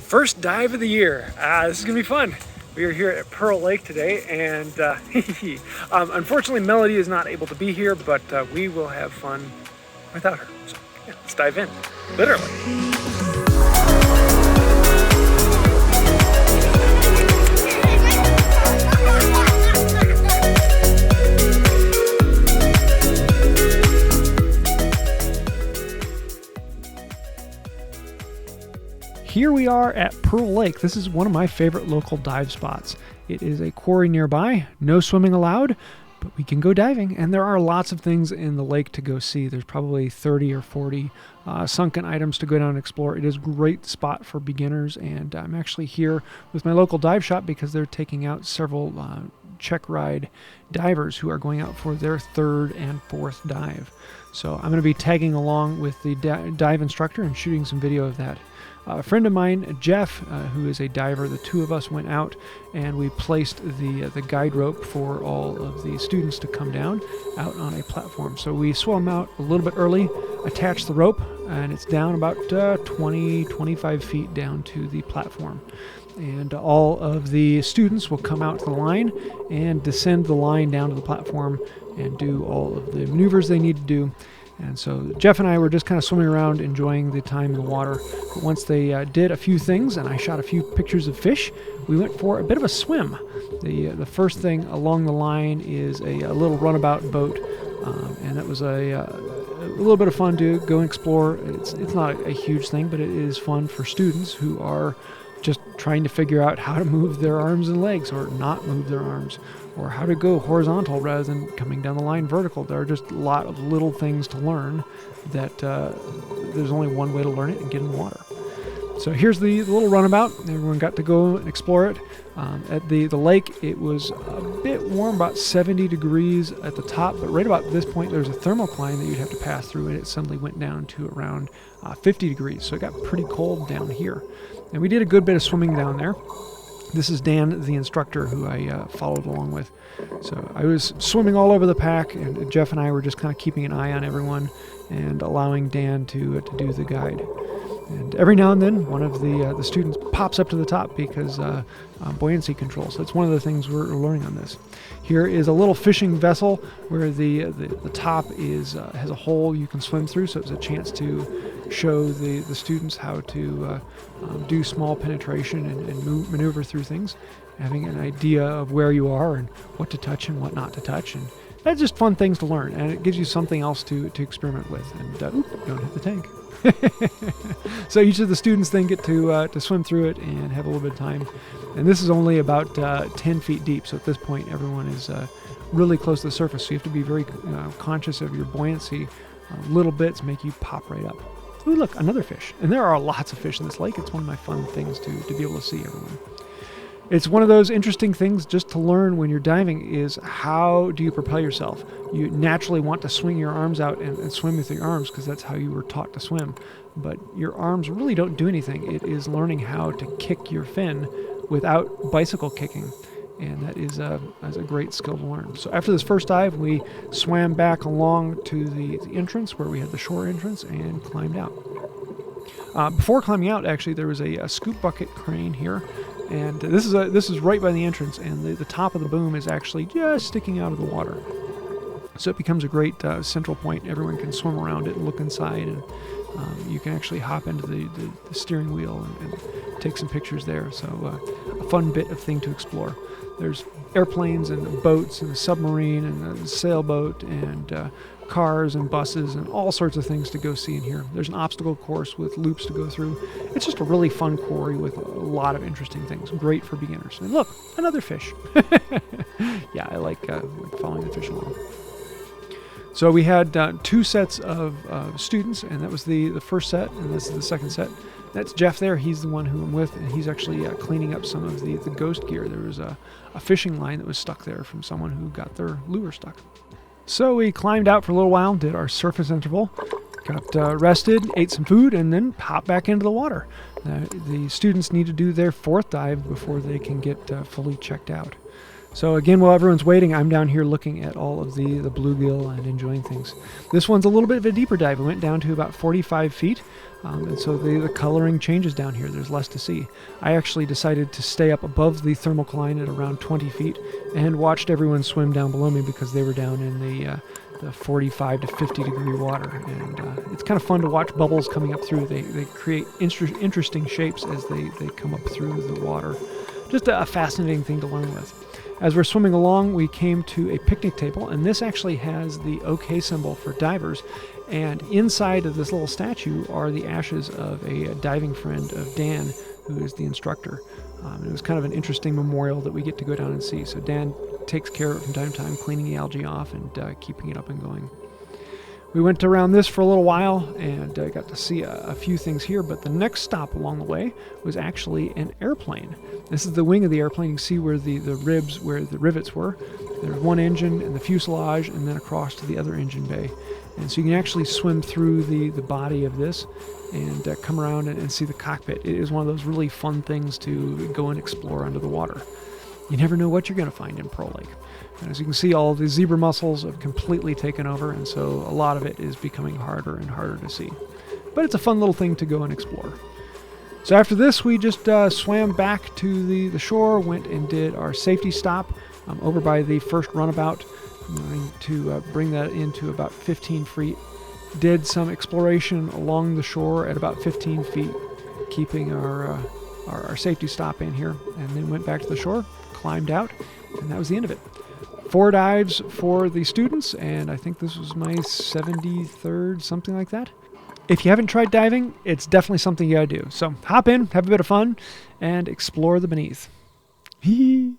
First dive of the year. This is gonna be fun. We are here at Pearl Lake today, and unfortunately Melody is not able to be here, but we will have fun without her. So yeah, let's dive in, literally. Here we are at Pearl Lake. This is one of my favorite local dive spots. It is a quarry nearby, no swimming allowed, but we can go diving, and there are lots of things in the lake to go see. There's probably 30 or 40 sunken items to go down and explore. It is a great spot for beginners, and I'm actually here with my local dive shop because they're taking out several check ride divers who are going out for their third and fourth dive. So I'm going to be tagging along with the dive instructor and shooting some video of that. A friend of mine, Jeff, who is a diver, the two of us went out and we placed the guide rope for all of the students to come down out on a platform. So we swam out a little bit early, attached the rope, and it's down about 20-25 feet down to the platform. And all of the students will come out to the line and descend the line down to the platform and do all of the maneuvers they need to do. And so Jeff and I were just kind of swimming around, enjoying the time in the water. But once they did a few things, and I shot a few pictures of fish, we went for a bit of a swim. The first thing along the line is a little runabout boat, and that was a little bit of fun to go and explore. It's not a huge thing, but it is fun for students who are just trying to figure out how to move their arms and legs, or not move their arms, or how to go horizontal rather than coming down the line vertical. There are just a lot of little things to learn that there's only one way to learn it, and get in the water. So here's the little runabout. Everyone got to go and explore it. At the lake, it was a bit warm, about 70 degrees at the top, but right about this point there's a thermocline that you'd have to pass through, and it suddenly went down to around 50 degrees, so it got pretty cold down here. And we did a good bit of swimming down there. This is Dan, the instructor, who I followed along with. So I was swimming all over the pack, and Jeff and I were just kind of keeping an eye on everyone and allowing Dan to do the guide. And every now and then, one of the students pops up to the top because buoyancy control. So it's one of the things we're learning on this. Here is a little fishing vessel where the top has a hole you can swim through, so it's a chance to show the students how to do small penetration and maneuver through things, having an idea of where you are and what to touch and what not to touch. And that's just fun things to learn, and it gives you something else to experiment with. And don't hit the tank. So each of the students then get to swim through it and have a little bit of time. And this is only about 10 feet deep, so at this point everyone is really close to the surface, so you have to be very conscious of your buoyancy. Little bits make you pop right up. Ooh, look, another fish. And there are lots of fish in this lake. It's one of my fun things to be able to see everyone. It's one of those interesting things just to learn when you're diving is how do you propel yourself. You naturally want to swing your arms out and swim with your arms because that's how you were taught to swim. But your arms really don't do anything. It is learning how to kick your fin without bicycle kicking. And that is a great skill to learn. So after this first dive, we swam back along to the entrance where we had the shore entrance and climbed out. Before climbing out, actually, there was a scoop bucket crane here. And this is right by the entrance, and the top of the boom is actually just sticking out of the water. So it becomes a great central point. Everyone can swim around it and look inside, and you can actually hop into the steering wheel and take some pictures there. So a fun bit of thing to explore. There's airplanes and boats and a submarine and a sailboat and cars and buses and all sorts of things to go see in here. There's an obstacle course with loops to go through. It's just a really fun quarry with a lot of interesting things. Great for beginners. And look, another fish. Yeah, I like following the fish along. So we had 2 sets of students, and that was the first set, and this is the second set. That's Jeff there. He's the one who I'm with, and he's actually cleaning up some of the ghost gear. There was a fishing line that was stuck there from someone who got their lure stuck. So we climbed out for a little while, did our surface interval, got rested, ate some food, and then hopped back into the water. The students need to do their 4th dive before they can get fully checked out. So again, while everyone's waiting, I'm down here looking at all of the bluegill and enjoying things. This one's a little bit of a deeper dive. It went down to about 45 feet, and so the coloring changes down here. There's less to see. I actually decided to stay up above the thermocline at around 20 feet and watched everyone swim down below me because they were down in the 45 to 50 degree water, and it's kind of fun to watch bubbles coming up through. They create interesting shapes as they come up through the water. Just a fascinating thing to learn with. As we're swimming along, we came to a picnic table, and this actually has the OK symbol for divers, and inside of this little statue are the ashes of a diving friend of Dan, who is the instructor. It was kind of an interesting memorial that we get to go down and see. So Dan takes care of it from time to time, cleaning the algae off and keeping it up and going. We went around this for a little while and got to see a few things here, but the next stop along the way was actually an airplane. This is the wing of the airplane. You can see where the ribs, where the rivets were. There's one engine and the fuselage, and then across to the other engine bay. And so you can actually swim through the body of this and come around and see the cockpit. It is one of those really fun things to go and explore under the water. You never know what you're going to find in Pearl Lake. And as you can see, all the zebra mussels have completely taken over, and so a lot of it is becoming harder and harder to see. But it's a fun little thing to go and explore. So after this, we just swam back to the shore, went and did our safety stop over by the first runabout. I'm going to bring that into about 15 feet. Did some exploration along the shore at about 15 feet, keeping our safety stop in here, and then went back to the shore, climbed out, and that was the end of it. 4 dives for the students, and I think this was my 73rd, something like that. If you haven't tried diving, it's definitely something you gotta do. So hop in, have a bit of fun, and explore the beneath. Hee hee.